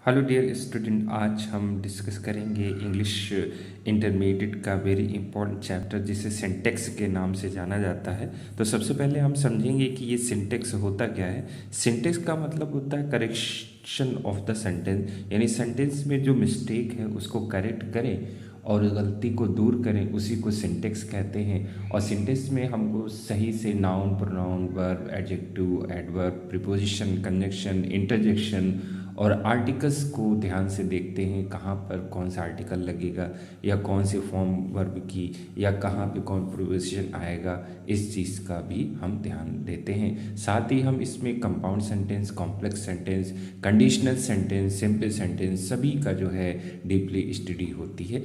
Hello dear student, आज हम discuss करेंगे इंग्लिश इंटरमीडिएट का वेरी इंपॉर्टेंट चैप्टर जिसे सिंटेक्स के नाम से जाना जाता है। तो सबसे पहले हम समझेंगे कि ये सिंटेक्स होता क्या है। सिंटेक्स का मतलब होता है करेक्शन ऑफ द सेंटेंस, यानी सेंटेंस में जो मिस्टेक है उसको करेक्ट करें और गलती को दूर करें, उसी को सिंटेक्स कहते हैं। और सिंटेक्स में हमको सही से noun, pronoun, verb, adjective, adverb, preposition, conjunction, interjection और आर्टिकल्स को ध्यान से देखते हैं, कहाँ पर कौन सा आर्टिकल लगेगा या कौन से फॉर्म वर्ब की या कहाँ पे कौन प्रीपोजिशन आएगा, इस चीज़ का भी हम ध्यान देते हैं। साथ ही हम इसमें compound sentence, complex sentence, conditional sentence, simple sentence सभी का जो है डीपली स्टडी होती है।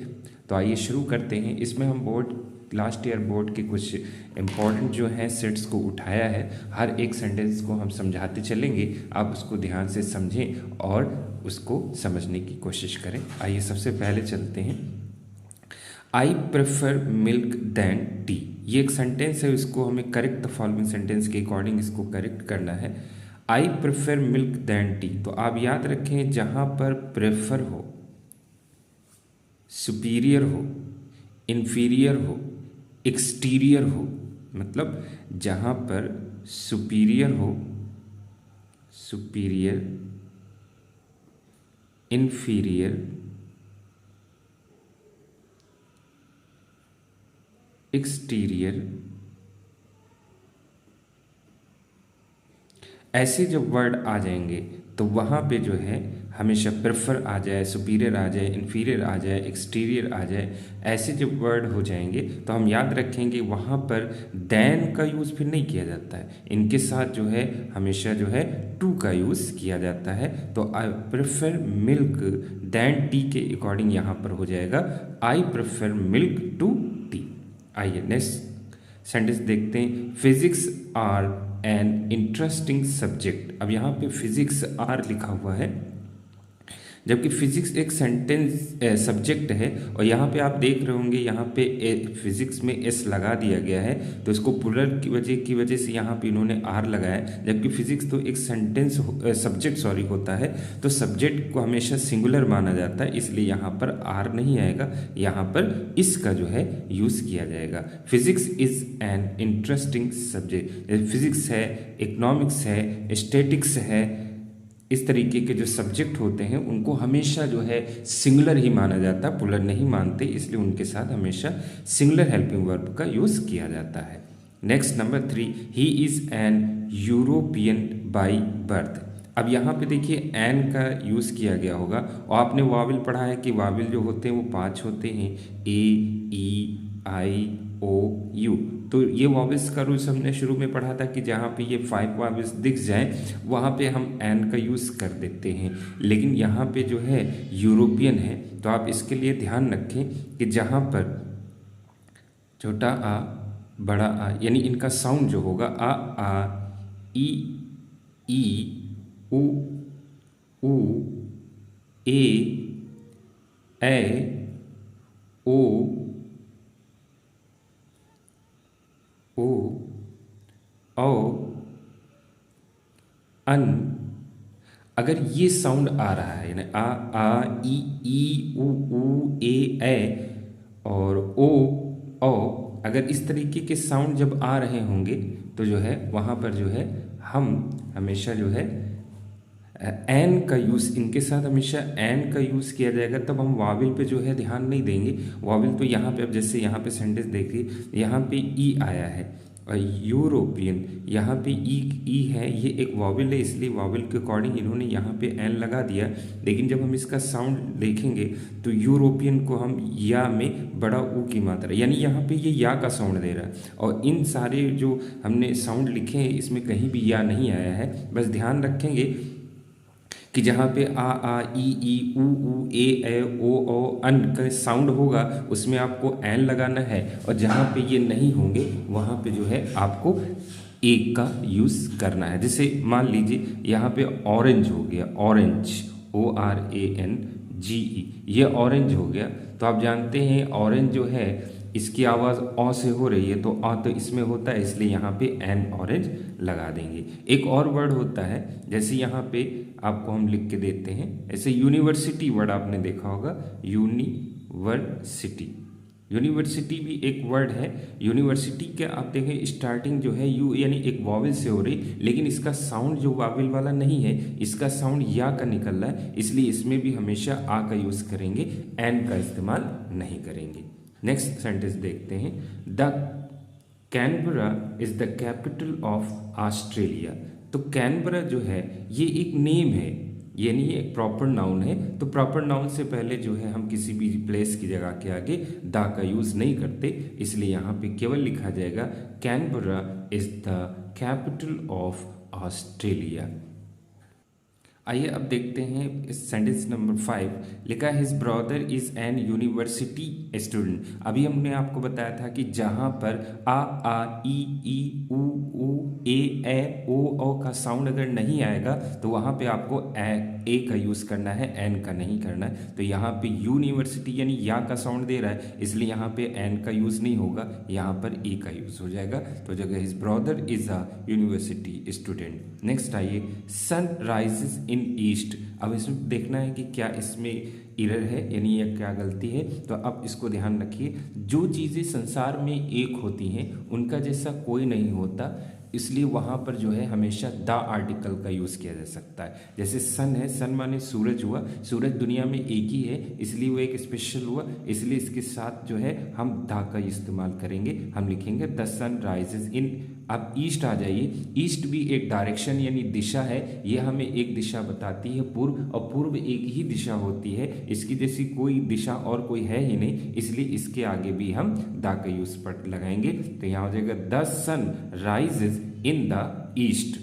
तो आइए शुरू करते हैं। इसमें हम लास्ट ईयर बोर्ड के कुछ इम्पॉर्टेंट जो हैं सेट्स को उठाया है। हर एक सेंटेंस को हम समझाते चलेंगे, आप उसको ध्यान से समझें और उसको समझने की कोशिश करें। आइए सबसे पहले चलते हैं। I prefer milk than tea, ये एक सेंटेंस है, इसको हमें करेक्ट द फॉलोइंग सेंटेंस के अकॉर्डिंग इसको करेक्ट करना है। I prefer milk than tea, तो आप याद रखें जहाँ पर प्रेफर हो, सुपीरियर हो, इन्फीरियर हो, एक्सटीरियर हो, मतलब जहाँ पर सुपीरियर हो, सुपीरियर, इन्फीरियर, एक्सटीरियर, ऐसे जब वर्ड आ जाएंगे तो वहाँ पे जो है हमेशा प्रेफर आ जाए, सुपीरियर आ जाए, इन्फीरियर आ जाए, एक्सटीरियर आ जाए, ऐसे जब वर्ड हो जाएंगे तो हम याद रखेंगे वहाँ पर दैन का यूज़ फिर नहीं किया जाता है, इनके साथ जो है हमेशा जो है टू का यूज़ किया जाता है। तो I prefer milk than tea के अकॉर्डिंग यहाँ पर हो जाएगा I prefer milk to tea. आइए नेक्स्ट सेंटेंस देखते हैं। Physics are an interesting subject, अब यहाँ पे फिजिक्स आर लिखा हुआ है, जबकि फिजिक्स एक सेंटेंस सब्जेक्ट है। और यहाँ पे आप देख रहे होंगे यहाँ पे फिजिक्स में एस लगा दिया गया है, तो इसको प्लुरल की वजह से यहाँ पे इन्होंने आर लगाया, जबकि फिजिक्स तो एक सेंटेंस सब्जेक्ट होता है, तो सब्जेक्ट को हमेशा सिंगुलर माना जाता है, इसलिए यहाँ पर आर नहीं आएगा, यहाँ पर इसका जो है यूज़ किया जाएगा। Physics is an interesting subject, physics है, इकोनॉमिक्स है, स्टैटिक्स है, इस तरीके के जो सब्जेक्ट होते हैं उनको हमेशा जो है सिंगुलर ही माना जाता है, प्लुरल नहीं मानते, इसलिए उनके साथ हमेशा सिंगुलर हेल्पिंग वर्ब का यूज़ किया जाता है। Next number 3, he is an European by birth. अब यहाँ पे देखिए एन का यूज़ किया गया होगा, और आपने वाविल पढ़ा है कि वाविल जो होते हैं वो 5 होते हैं, ए, ई, आई, ओ, यू। तो ये वॉवेल्स का रूल्स हमने शुरू में पढ़ा था कि जहाँ पे ये 5 वॉवेल्स दिख जाए वहाँ पे हम एन का यूज़ कर देते हैं, लेकिन यहाँ पे जो है यूरोपियन है, तो आप इसके लिए ध्यान रखें कि जहाँ पर छोटा आ, बड़ा आ, यानी इनका साउंड जो होगा आ, ई, उ, ए, ओ, औ, अन, अगर ये साउंड आ रहा है यानी आ, ई, उ, ए और ओ, अगर इस तरीके के साउंड जब आ रहे होंगे तो जो है वहाँ पर जो है हम हमेशा जो है एन का यूज़, इनके साथ हमेशा एन का यूज़ किया जाएगा, तब हम वाविल पे जो है ध्यान नहीं देंगे। वाविल तो यहाँ पे, अब जैसे यहाँ पे सेंटेंस देखिए, यहाँ पे ई आया है और यूरोपियन, यहाँ पे ई है, ये एक वाविल है, इसलिए वाविल के अकॉर्डिंग इन्होंने यहाँ पे एन लगा दिया। लेकिन जब हम इसका साउंड देखेंगे तो यूरोपियन को हम या में बड़ा ऊ की मात्रा, यानी यहाँ पे ये या का साउंड दे रहा है, और इन सारे जो हमने साउंड लिखे हैं इसमें कहीं भी या नहीं आया है। बस ध्यान रखेंगे कि जहाँ पे आ, ई, उ, ए, ओ, अन का साउंड होगा उसमें आपको एन लगाना है, और जहाँ पे ये नहीं होंगे वहाँ पे जो है आपको एक का यूज़ करना है। जैसे मान लीजिए यहाँ पे ऑरेंज हो गया, ऑरेंज, ORANGE, ये ऑरेंज हो गया, तो आप जानते हैं ऑरेंज जो है इसकी आवाज़ अ से हो रही है तो अ तो इसमें होता है, इसलिए यहाँ पे एन ऑरेंज लगा देंगे। एक और वर्ड होता है, जैसे यहाँ पे आपको हम लिख के देते हैं, ऐसे यूनिवर्सिटी वर्ड आपने देखा होगा, यूनिवर्सिटी। यूनिवर्सिटी भी एक वर्ड है। यूनिवर्सिटी के आप देखें स्टार्टिंग जो है यू यानी एक वॉवेल से हो रही, लेकिन इसका साउंड जो वॉवेल वाला नहीं है, इसका साउंड या का निकल रहा है, इसलिए इसमें भी हमेशा आ का यूज़ करेंगे, एन का इस्तेमाल नहीं करेंगे। नेक्स्ट सेंटेंस देखते हैं, the Canberra is the capital of Australia. तो कैनबरा जो है ये एक नेम है, ये नहीं एक प्रॉपर नाउन है। तो प्रॉपर नाउन से पहले जो है हम किसी भी प्लेस की जगह के आगे द का यूज़ नहीं करते, इसलिए यहाँ पे केवल लिखा जाएगा Canberra is the capital of Australia. आइए अब देखते हैं इस सेंटेंस नंबर 5, लिखा his brother is an university student. अभी हमने आपको बताया था कि जहाँ पर आ ई ऊ ए ओ का साउंड अगर नहीं आएगा तो वहाँ पे आपको ए का यूज़ करना है, एन का नहीं करना है। तो यहाँ पे यूनिवर्सिटी यानी या का साउंड दे रहा है, इसलिए यहाँ पे एन का यूज़ नहीं होगा, यहाँ पर ए का यूज़ हो जाएगा। तो जगह his brother is a university student. Next आइए, सन राइजेज इन ईस्ट। अब इसमें देखना है कि क्या इसमें इरर है यानी ये क्या गलती है। तो अब इसको ध्यान रखिए, जो चीज़ें संसार में एक होती हैं उनका जैसा कोई नहीं होता, इसलिए वहाँ पर जो है हमेशा द आर्टिकल का यूज़ किया जा सकता है। जैसे सन है, सन माने सूरज हुआ, सूरज दुनिया में एक ही है इसलिए वो एक स्पेशल हुआ, इसलिए इसके साथ जो है हम द का इस्तेमाल करेंगे, हम लिखेंगे द सन राइजेज इन। अब ईस्ट आ जाइए, ईस्ट भी एक डायरेक्शन यानी दिशा है, ये हमें एक दिशा बताती है पूर्व, और पूर्व एक ही दिशा होती है, इसकी जैसी कोई दिशा और कोई है ही नहीं, इसलिए इसके आगे भी हम द का यूज पर लगाएंगे। तो यहाँ हो जाएगा the sun rises in the east.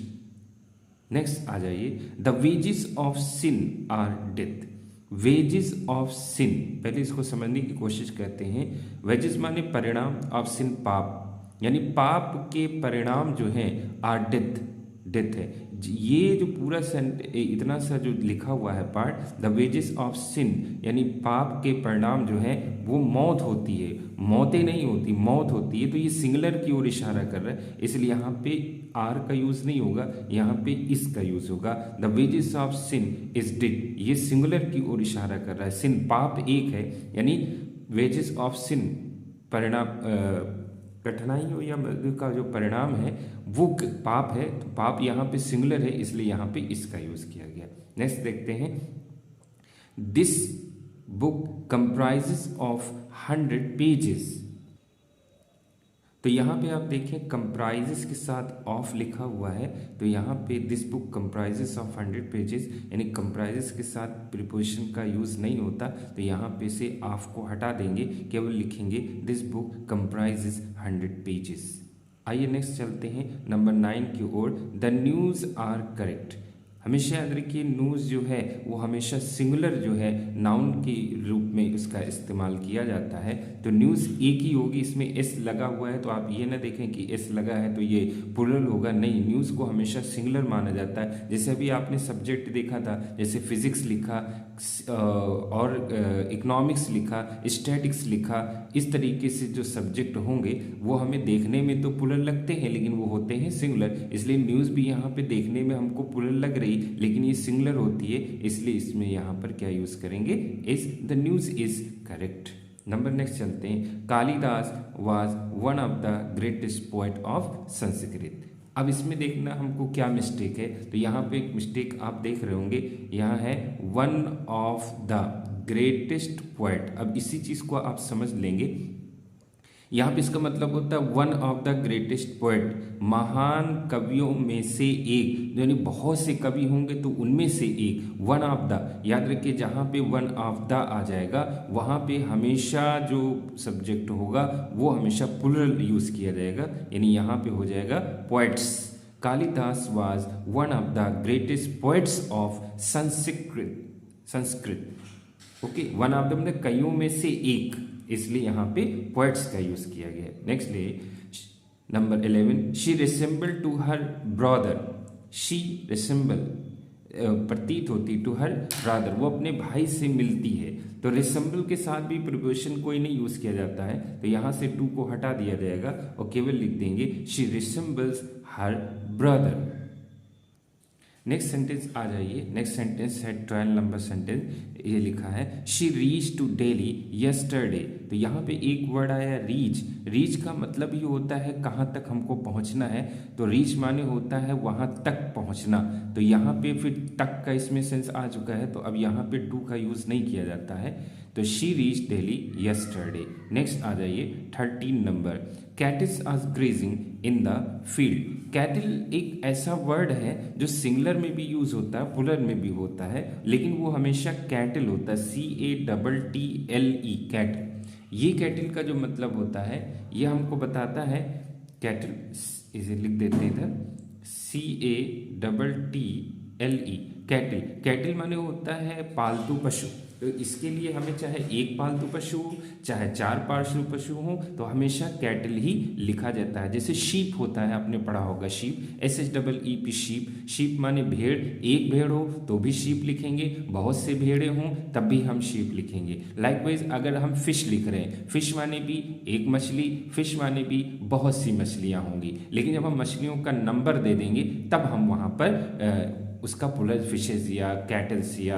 Next आ जाइए, the wages of sin are death. Wages of sin, पहले इसको समझने की कोशिश करते हैं। वेजेस माने परिणाम, ऑफ सिन पाप, यानी पाप के परिणाम जो हैं आर डेथ, डेथ है। ये जो पूरा इतना सा जो लिखा हुआ है part, the wages of sin यानी पाप के परिणाम जो है वो मौत होती है, मौतें नहीं होती, मौत होती है। तो ये सिंगुलर की ओर इशारा कर रहा है, इसलिए यहाँ पे आर का यूज नहीं होगा, यहाँ पे इस का यूज होगा। The wages of sin is death, ये सिंगुलर की ओर इशारा कर रहा है। सिन पाप एक है, यानी वेजेस ऑफ सिन परिणाम कठिनाइयों या का जो परिणाम है वो पाप है, तो पाप यहाँ पे सिंगुलर है, इसलिए यहाँ पे इसका यूज किया गया। नेक्स्ट देखते हैं, this book comprises of 100 pages. तो यहाँ पे आप देखें कंप्राइजेस के साथ ऑफ लिखा हुआ है, तो यहाँ पे this book comprises of 100 pages, यानी कंप्राइजेस के साथ प्रीपोजिशन का यूज़ नहीं होता, तो यहाँ पे से ऑफ को हटा देंगे, केवल लिखेंगे दिस बुक कंप्राइजेस 100 पेजेस। आइए नेक्स्ट चलते हैं नंबर 9 की ओर, द न्यूज़ आर करेक्ट। हमेशा याद रखिए न्यूज़ जो है वो हमेशा सिंगुलर जो है नाउन के रूप में उसका इस्तेमाल किया जाता है। तो न्यूज़ एक ही होगी, इसमें एस लगा हुआ है तो आप ये ना देखें कि एस लगा है तो ये प्लूरल होगा, नहीं, न्यूज़ को हमेशा सिंगुलर माना जाता है। जैसे अभी आपने सब्जेक्ट देखा था, जैसे फिजिक्स लिखा और इकोनॉमिक्स लिखा, स्टैटिक्स लिखा, इस तरीके से जो सब्जेक्ट होंगे वो हमें देखने में तो प्लूरल लगते हैं लेकिन वो होते हैं सिंगुलर, इसलिए न्यूज़ भी यहाँ पे देखने में हमको प्लूरल लग रही लेकिन ये सिंगुलर होती है, इसलिए इसमें यहाँ पर क्या यूज़ करेंगे, is. The news is correct. Number next चलते हैं, Kalidas was one of the greatest poet of Sanskrit. अब इसमें देखना हमको क्या मिस्टेक है, तो यहाँ पे एक मिस्टेक आप देख रहे होंगे, यहाँ है one of the greatest poet. अब इसी चीज़ को आप समझ लेंगे, यहाँ पे इसका मतलब होता है one of the greatest poet, महान कवियों में से एक, यानी बहुत से कवि होंगे तो उनमें से एक, वन ऑफ द। याद रखिए जहाँ पे वन ऑफ द आ जाएगा वहाँ पे हमेशा जो सब्जेक्ट होगा वो हमेशा प्लूरल यूज़ किया जाएगा, यानी यहाँ पे हो जाएगा poets. Kalidas was one of the greatest poets of Sanskrit. Okay, one of the मतलब कईयों में से एक, इसलिए यहाँ पे पोएट्स का यूज किया गया। नेक्स्ट ले number 11, she resemble to her brother. She resemble, प्रतीत होती, टू हर ब्रदर, वो अपने भाई से मिलती है। तो रिसेंबल के साथ भी प्रीपोजिशन कोई नहीं यूज़ किया जाता है, तो यहाँ से टू को हटा दिया जाएगा और केवल लिख देंगे she resembles her brother. Next sentence आ जाइए। नेक्स्ट सेंटेंस है 12 नंबर सेंटेंस। ये लिखा है she reach to Delhi yesterday. तो यहाँ पे एक वर्ड आया रीच। रीच का मतलब ये होता है कहाँ तक हमको पहुँचना है, तो रीच माने होता है वहाँ तक पहुँचना। तो यहाँ पे फिर तक का इसमें सेंस आ चुका है, तो अब यहाँ पे टू का यूज़ नहीं किया जाता है। तो she reach daily yesterday. Next आ जाइए 13 number. Cattles are grazing in the field. Cattle एक ऐसा वर्ड है जो सिंगुलर में भी यूज होता है, प्लूरल में भी होता है, लेकिन वो हमेशा कैटल होता है, CATTLE कैटल। ये कैटल का जो मतलब होता है ये हमको बताता है, कैटल इसे लिख देते हैं इधर, CATTLE कैटल। कैटल माने होता है पालतू पशु। तो इसके लिए हमें चाहे एक पालतू पशु हो चाहे चार पालतू पशु हो तो हमेशा कैटल ही लिखा जाता है। जैसे शीप होता है, आपने पढ़ा होगा शीप, SHEEP शीप। शीप माने भेड़, एक भेड़ हो तो भी शीप लिखेंगे, बहुत से भेड़े हों तब भी हम शीप लिखेंगे। लाइकवाइज अगर हम फिश लिख रहे हैं, फिश माने भी एक मछली, फिश माने भी बहुत सी मछलियाँ होंगी, लेकिन जब हम मछलियों का नंबर दे देंगे तब हम वहाँ पर उसका प्लूरल फिशेज या कैटल्स या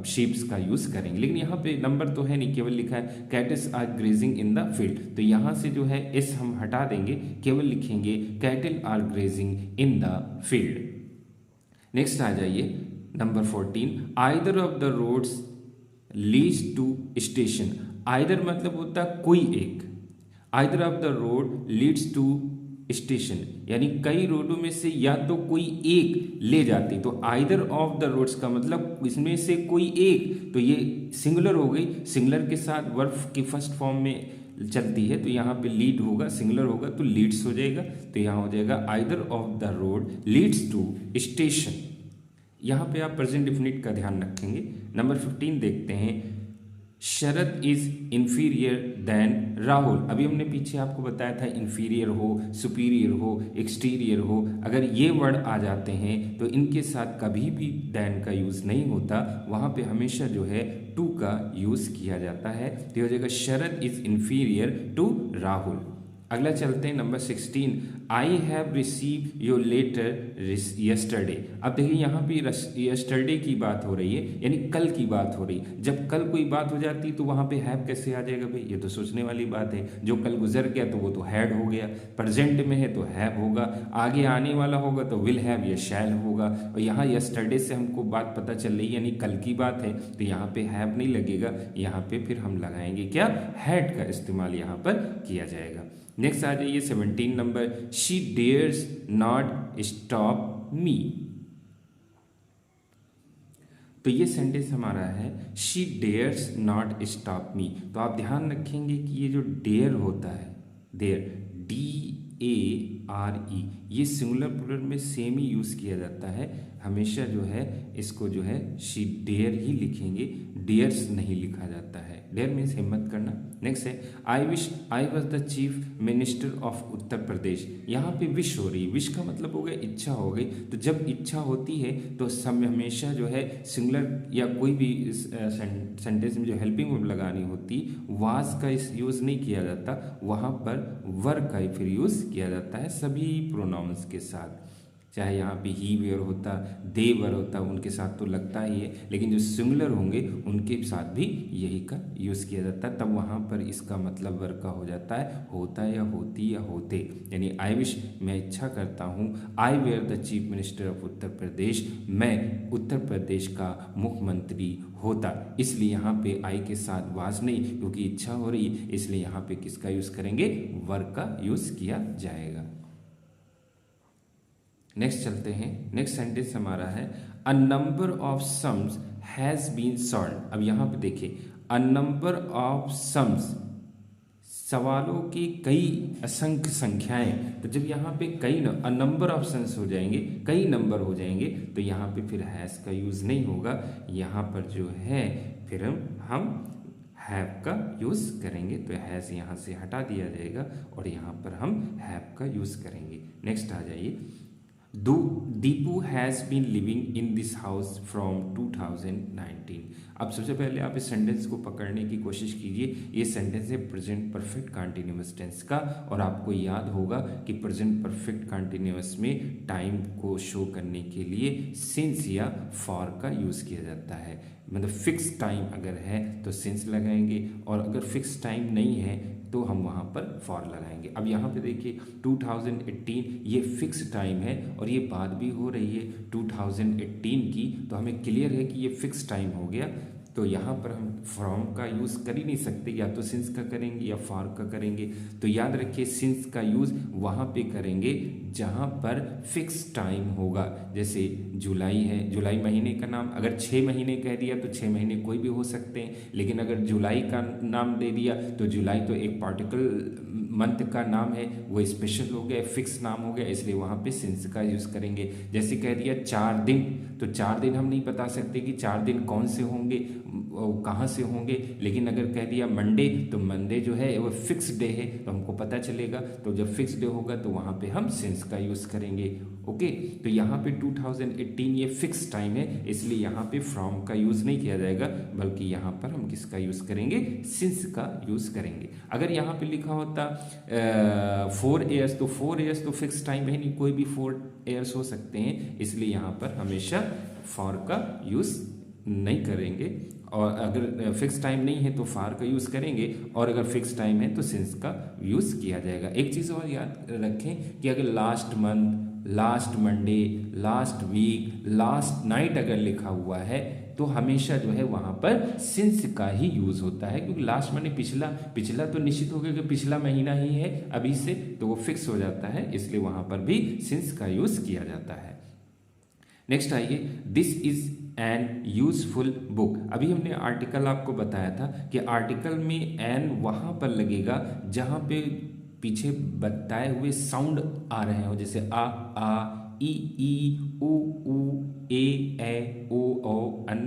शीप्स का यूज़ करेंगे। लेकिन यहाँ पे नंबर तो है नहीं, केवल लिखा है cattles are grazing in the field. तो यहाँ से जो है एस हम हटा देंगे, केवल लिखेंगे cattle are grazing in the field. Next आ जाइए number 14। Either of the roads leads to station. Either मतलब होता है कोई एक, either of the road leads to station, यानी कई रोडों में से या तो कोई एक ले जाती। तो आइदर ऑफ द रोड्स का मतलब इसमें से कोई एक, तो ये सिंगुलर हो गई, सिंगुलर के साथ वर्ब की फर्स्ट फॉर्म में चलती है, तो यहाँ पे लीड होगा, सिंगुलर होगा तो लीड्स हो जाएगा। तो यहाँ हो जाएगा either of the road leads to station. यहाँ पे आप प्रेजेंट डिफिनिट का ध्यान रखेंगे। नंबर 15 देखते हैं। शरद इज इंफीरियर देन राहुल। अभी हमने पीछे आपको बताया था इंफीरियर हो, सुपीरियर हो, एक्सटीरियर हो, अगर ये वर्ड आ जाते हैं तो इनके साथ कभी भी देन का यूज़ नहीं होता, वहाँ पे हमेशा जो है टू का यूज़ किया जाता है। तो हो जाएगा Sharad is inferior to Rahul. अगला चलते हैं number 16। I have receive your letter yesterday. अब देखिए यहाँ पे यस्टरडे की बात हो रही है, यानी कल की बात हो रही है। जब कल कोई बात हो जाती तो वहाँ पे हैव कैसे आ जाएगा भाई, ये तो सोचने वाली बात है। जो कल गुजर गया तो वो तो हैड हो गया, प्रेजेंट में है तो हैव होगा, आगे आने वाला होगा तो विल हैव या शैल होगा। और यहाँ यस्टरडे से हमको बात पता चल रही है यानी कल की बात है, तो यहाँ पे हैव नहीं लगेगा, यहाँ पे फिर हम लगाएंगे क्या, हैड का इस्तेमाल यहाँ पर किया जाएगा। नेक्स्ट आ जाइए 17 number. She dares not stop me. तो ये सेंटेंस हमारा है she dares not stop me. तो आप ध्यान रखेंगे कि ये जो डेयर होता है, डेयर DARE, ये सिंगुलर प्लूरल में सेम ही यूज़ किया जाता है। हमेशा जो है इसको जो है शी डेयर ही लिखेंगे, डेयर्स नहीं लिखा जाता है। डेयर मीन्स हिम्मत करना। नेक्स्ट है I wish I was the chief minister of Uttar Pradesh. यहाँ पे विश हो रही है, विश का मतलब हो गया इच्छा हो गई। तो जब इच्छा होती है तो सब हमेशा जो है सिंगुलर या कोई भी सेंटेंस में जो हेल्पिंग वर्ब लगानी होती, वाज का इस यूज़ नहीं किया जाता, वहाँ पर वर का फिर यूज़ किया जाता है सभी प्रोनाउंस के साथ। चाहे यहाँ पे ही वेयर होता, दे वर होता, उनके साथ तो लगता ही है, लेकिन जो सिंगुलर होंगे उनके साथ भी यही का यूज़ किया जाता है। तब वहाँ पर इसका मतलब वर का हो जाता है होता या होती या होते। यानी आई विश, मैं इच्छा करता हूँ, I were the chief minister of Uttar Pradesh, मैं उत्तर प्रदेश का मुख्यमंत्री होता। इसलिए यहाँ पे आई के साथ वाज नहीं, क्योंकि इच्छा हो रही, इसलिए यहाँ पे किसका यूज़ करेंगे, वर का यूज़ किया जाएगा। नेक्स्ट चलते हैं। नेक्स्ट सेंटेंस हमारा है a number of sums has been solved. अब यहाँ पे देखिए अ नंबर ऑफ सम्स, सवालों की कई असंख्य संख्याएं। तो जब यहाँ पे कई अ नंबर ऑफ सम्स हो जाएंगे, कई नंबर हो जाएंगे, तो यहाँ पे फिर हैज़ का यूज़ नहीं होगा। यहाँ पर जो है फिर हम हैव का यूज़ करेंगे। तो हैज़ यहाँ से हटा दिया जाएगा और यहाँ पर हम हैव का यूज़ करेंगे। नेक्स्ट आ जाइए Deepu has been living in this house from 2019। अब सबसे पहले आप इस सेंटेंस को पकड़ने की कोशिश कीजिए। ये सेंटेंस है प्रेजेंट परफेक्ट कंटिन्यूअस टेंस का, और आपको याद होगा कि प्रेजेंट परफेक्ट कंटिन्यूअस में टाइम को शो करने के लिए सिंस या फॉर का यूज़ किया जाता है। मतलब फिक्स टाइम अगर है तो सिंस लगाएंगे, और अगर फिक्स टाइम नहीं है तो हम वहाँ पर फॉर लगाएंगे। अब यहाँ पे देखिए 2018 ये फिक्स टाइम है, और ये बात भी हो रही है 2018 की, तो हमें क्लियर है कि ये फिक्स टाइम हो गया। तो यहाँ पर हम फ्रॉम का यूज़ कर ही नहीं सकते, या तो सिंस का करेंगे या फॉर का करेंगे। तो याद रखिए सिंस का यूज़ वहाँ पे करेंगे जहाँ पर फिक्स टाइम होगा। जैसे जुलाई है, जुलाई महीने का नाम, अगर 6 महीने कह दिया तो 6 महीने कोई भी हो सकते हैं, लेकिन अगर जुलाई का नाम दे दिया तो जुलाई तो एक पार्टिकुलर मंथ का नाम है, वो स्पेशल हो गया, फिक्स नाम हो गया, इसलिए वहाँ पे सिंस का यूज़ करेंगे। जैसे कह दिया 4 दिन, तो 4 दिन हम नहीं बता सकते कि 4 दिन कौन से होंगे, कहाँ से होंगे, लेकिन अगर कह दिया मंडे, तो मंडे जो है वो फिक्स डे है, तो हमको पता चलेगा। तो जब फिक्स डे होगा तो वहाँ पे हम सिंस का यूज़ करेंगे। ओके, तो यहाँ पे 2018 ये फिक्स टाइम है, इसलिए यहाँ पे फ्रॉम का यूज़ नहीं किया जाएगा, बल्कि यहाँ पर हम किसका यूज़ करेंगे, सिंस का यूज़ करेंगे। अगर यहाँ पे लिखा होता 4 ईयर्स, तो 4 ईयर्स तो फिक्स टाइम है नहीं, कोई भी 4 ईयर्स हो सकते हैं, इसलिए यहाँ पर हमेशा फॉर का यूज़ नहीं करेंगे। और अगर फिक्स टाइम नहीं है तो फार का यूज़ करेंगे, और अगर फिक्स टाइम है तो सिंस का यूज़ किया जाएगा। एक चीज़ और याद रखें कि अगर last month, last Monday, last week, last night अगर लिखा हुआ है तो हमेशा जो है वहाँ पर सिंस का ही यूज़ होता है, क्योंकि लास्ट माने पिछला तो निश्चित हो गया कि पिछला महीना ही है अभी से, तो वो फिक्स हो जाता है, इसलिए वहाँ पर भी सिंस का यूज़ किया जाता है। नेक्स्ट आइए, this is an useful book. अभी हमने आर्टिकल आपको बताया था कि आर्टिकल में एन वहाँ पर लगेगा जहाँ पे पीछे बताए हुए साउंड आ रहे हो, जैसे आ ई ऊ ए ओ अन,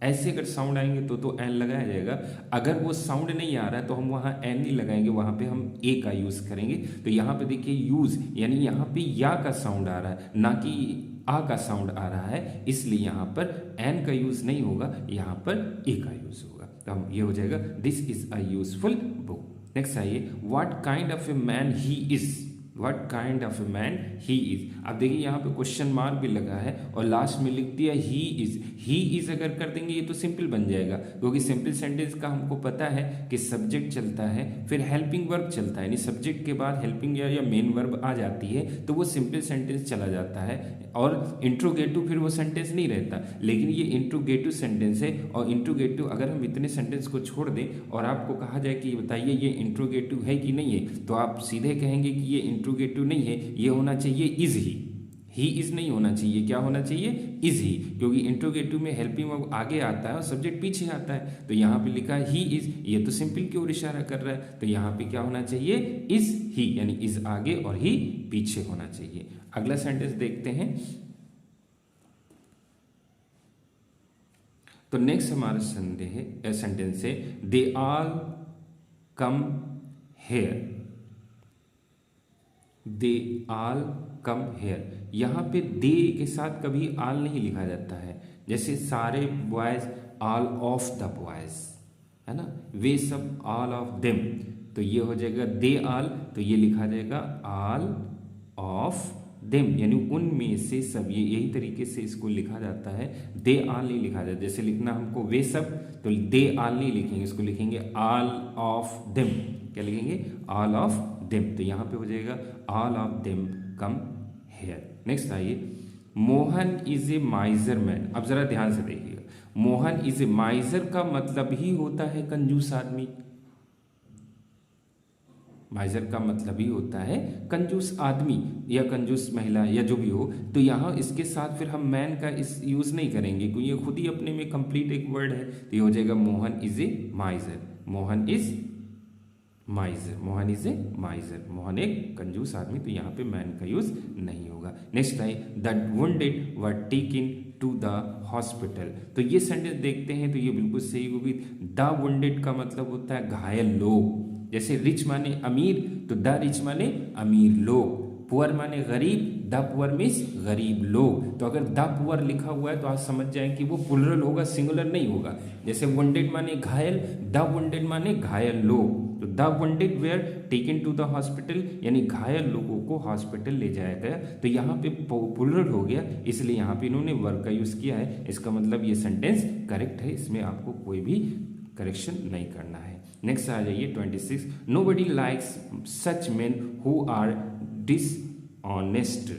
ऐसे अगर साउंड आएंगे तो एन लगाया जाएगा। अगर वो साउंड नहीं आ रहा है तो हम वहाँ एन नहीं लगाएंगे, वहाँ पे हम ए का यूज़ करेंगे। तो यहाँ पे देखिए यूज़, यानी यहाँ पे या का साउंड आ रहा है, ना कि आ का साउंड आ रहा है, इसलिए यहाँ पर एन का यूज़ नहीं होगा, यहाँ पर ए का यूज़ होगा। तो हम ये हो जाएगा this is a useful book. Next आइए, what kind of a man he is, what kind of a man he is. अब देखिए यहाँ पे क्वेश्चन मार्क भी लगा है और लास्ट में लिख दिया ही इज़। ही इज़ अगर कर देंगे ये तो सिंपल बन जाएगा, क्योंकि सिंपल सेंटेंस का हमको पता है कि सब्जेक्ट चलता है, फिर हेल्पिंग वर्ब चलता है, यानी सब्जेक्ट के बाद हेल्पिंग या मेन वर्ब आ जाती है तो वो सिंपल सेंटेंस चला जाता है, और इंट्रोगेटिव फिर वो सेंटेंस नहीं रहता। लेकिन ये इंट्रोगेटिव सेंटेंस है, और इंट्रोगेटिव अगर हम इतने सेंटेंस को छोड़ दें और आपको कहा जाए कि बताइए ये इंट्रोगेटिव है कि नहीं है, तो आप सीधे कहेंगे कि ये इंट्रोगेटिव नहीं है, ये होना चाहिए इज़ ही इज़ नहीं होना चाहिए, क्या होना चाहिए, इज़ ही, क्योंकि इंट्रोगेटिव में हेल्पिंग वर्ब आगे आता है और सब्जेक्ट पीछे आता है। तो यहाँ पे लिखा ही इज़, ये तो सिंपल की ओर इशारा कर रहा है, तो यहाँ पे क्या होना चाहिए, इज़ ही, यानी इज़ आगे और ही पीछे होना चाहिए। अगला सेंटेंस देखते हैं। तो नेक्स्ट हमारा सेंटेंस है they all come here, they all come here. यहाँ पे दे के साथ कभी ऑल नहीं लिखा जाता है, जैसे सारे boys, all of the boys, है ना, वे सब, ऑल ऑफ देम, तो ये हो जाएगा दे ऑल, तो ये लिखा जाएगा ऑल ऑफ देम, यानी उनमें से सब, ये यही तरीके से इसको लिखा जाता है, दे ऑल नहीं लिखा जाता। जैसे लिखना हमको वे सब, तो दे ऑल नहीं लिखेंगे, इसको लिखेंगे ऑल ऑफ देम। क्या लिखेंगे, ऑल ऑफ देम, तो यहाँ पे हो जाएगा all of them come here. Next आइए, Mohan is a miser man. अब जरा ध्यान से देखिएगा, मोहन इज ए माइजर का मतलब ही होता है कंजूस आदमी, माइजर का मतलब ही होता है कंजूस आदमी या कंजूस महिला या जो भी हो। तो यहाँ इसके साथ फिर हम मैन का इस यूज़ नहीं करेंगे, क्योंकि ये खुद ही अपने में कंप्लीट एक वर्ड है। तो ये हो जाएगा Mohan is a माइजर, Mohan is माइजर, Mohan is a माइजर, Mohan एक कंजूस आदमी, तो यहाँ पे मैन का यूज़ नहीं होगा। नेक्स्ट आई, the wounded were taken to the hospital. तो ये सेंटेंस देखते हैं तो ये बिल्कुल सही होगी। द वुंडेड का मतलब होता है घायल लोग, जैसे रिच माने अमीर, तो द रिच माने अमीर लोग, पुअर माने गरीब, द पुअर मीन्स गरीब लोग। तो अगर द पुअर लिखा हुआ है तो आप समझ जाएं कि वो प्लुरल होगा, सिंगुलर नहीं होगा। जैसे वुंडेड माने घायल, द वुंडेड माने घायल लोग। तो the wounded were taken to the hospital, यानी घायल लोगों को हॉस्पिटल ले जाया गया। तो यहाँ पे प्लुरल हो गया, इसलिए यहाँ पे इन्होंने वर्ब का यूज़ किया है। इसका मतलब ये सेंटेंस करेक्ट है, इसमें आपको कोई भी करेक्शन नहीं करना है। नेक्स्ट आ जाइए 26। Nobody likes such men who are dishonest.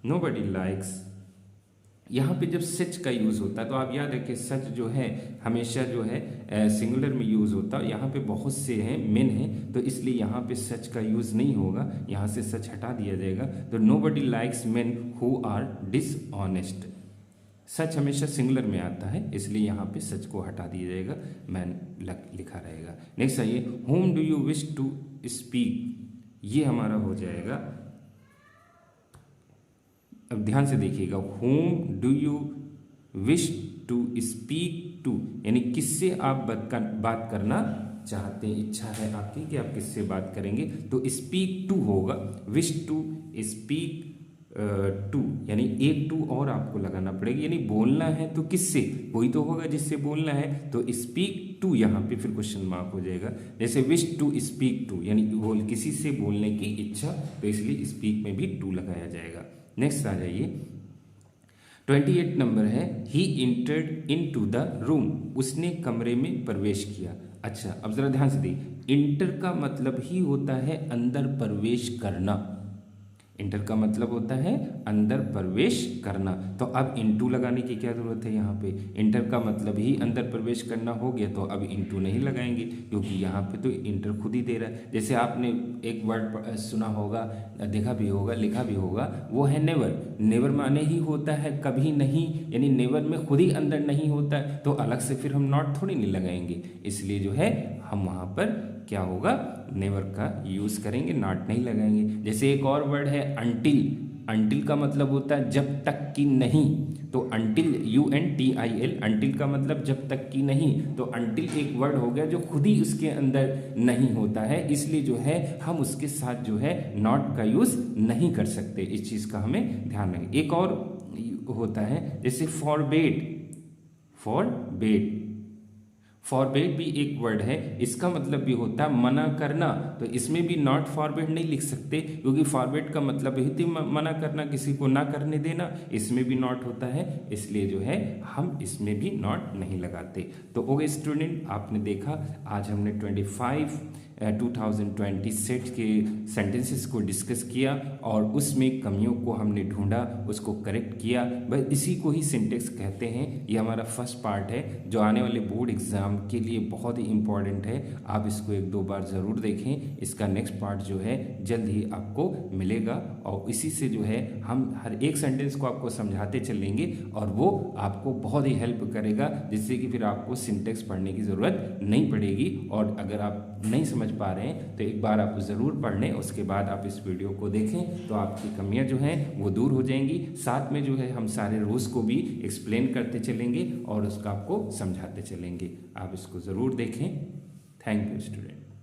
Nobody likes, यहाँ पे जब सच का यूज़ होता है तो आप याद रखें सच जो है हमेशा जो है सिंगुलर में यूज़ होता है। यहाँ पे बहुत से हैं, मेन हैं, तो इसलिए यहाँ पे सच का यूज़ नहीं होगा, यहाँ से सच हटा दिया जाएगा। तो nobody likes men who are dishonest. सच हमेशा सिंगुलर में आता है, इसलिए यहाँ पे सच को हटा दिया जाएगा, मैन लिखा रहेगा। नेक्स्ट आइए, whom do you wish to speak. ये हमारा हो जाएगा, अब ध्यान से देखिएगा, whom do you wish to speak to, यानी किससे आप बात करना चाहते हैं, इच्छा है आपकी कि आप किससे बात करेंगे। तो स्पीक टू होगा, विश टू स्पीक टू, यानी एक टू और आपको लगाना पड़ेगा, यानी बोलना है तो किससे, कोई तो होगा जिससे बोलना है। तो स्पीक टू यहाँ पे फिर क्वेश्चन मार्क हो जाएगा। जैसे विश टू स्पीक टू, यानी किसी से बोलने की इच्छा, तो इसलिए स्पीक में भी टू लगाया जाएगा। नेक्स्ट आ जाइए 28 नंबर है, he entered in to the room, उसने कमरे में प्रवेश किया। अच्छा, अब जरा ध्यान से देखिए, इंटर का मतलब ही होता है अंदर प्रवेश करना। इंटर का मतलब होता है अंदर प्रवेश करना। तो अब इनटू लगाने की क्या जरूरत है, यहाँ पे इंटर का मतलब ही अंदर प्रवेश करना हो गया, तो अब इनटू नहीं लगाएंगे, क्योंकि यहाँ पे तो इंटर खुद ही दे रहा है। जैसे आपने एक वर्ड सुना होगा, देखा भी होगा, लिखा भी होगा, वो है नेवर। नेवर माने ही होता है कभी नहीं, यानी नेवर में खुद ही अंदर नहीं होता है, तो अलग से फिर हम नॉट थोड़ी नहीं लगाएंगे, इसलिए जो है हम वहाँ पर क्या होगा, नेवर का यूज़ करेंगे, नॉट नहीं लगाएंगे। जैसे एक और वर्ड है अनटिल, अनटिल का मतलब होता है जब तक कि नहीं, तो अनटिल UNTIL, अनटिल का मतलब जब तक कि नहीं। तो अनटिल एक वर्ड हो गया जो खुद ही उसके अंदर नहीं होता है, इसलिए जो है हम उसके साथ जो है नॉट का यूज़ नहीं कर सकते, इस चीज़ का हमें ध्यान रखें। एक और होता है जैसे फॉरबेड, फॉरबेड, फॉरबेड भी एक वर्ड है, इसका मतलब भी होता है मना करना। तो इसमें भी नॉट फॉरबेड नहीं लिख सकते, क्योंकि फॉरबेड का मतलब है मना करना, किसी को ना करने देना, इसमें भी नॉट होता है, इसलिए जो है हम इसमें भी नॉट नहीं लगाते। तो ओके स्टूडेंट, आपने देखा आज हमने 2020 सेट के सेंटेंसेस को डिस्कस किया और उसमें कमियों को हमने ढूंढा, उसको करेक्ट किया। बस इसी को ही सिंटेक्स कहते हैं। ये हमारा फर्स्ट पार्ट है जो आने वाले बोर्ड एग्ज़ाम के लिए बहुत ही इम्पॉर्टेंट है। आप इसको 1-2 बार ज़रूर देखें। इसका नेक्स्ट पार्ट जो है जल्द ही आपको मिलेगा और इसी से जो है हम हर एक सेंटेंस को आपको समझाते चलेंगे और वो आपको बहुत ही हेल्प करेगा, जिससे कि फिर आपको सिंटेक्स पढ़ने की ज़रूरत नहीं पड़ेगी। और अगर आप नहीं समझ पा रहे हैं तो एक बार आप ज़रूर पढ़ लें, उसके बाद आप इस वीडियो को देखें तो आपकी कमियां जो हैं वो दूर हो जाएंगी। साथ में जो है हम सारे रूल्स को भी एक्सप्लेन करते चलेंगे और उसका आपको समझाते चलेंगे। आप इसको ज़रूर देखें। Thank you student.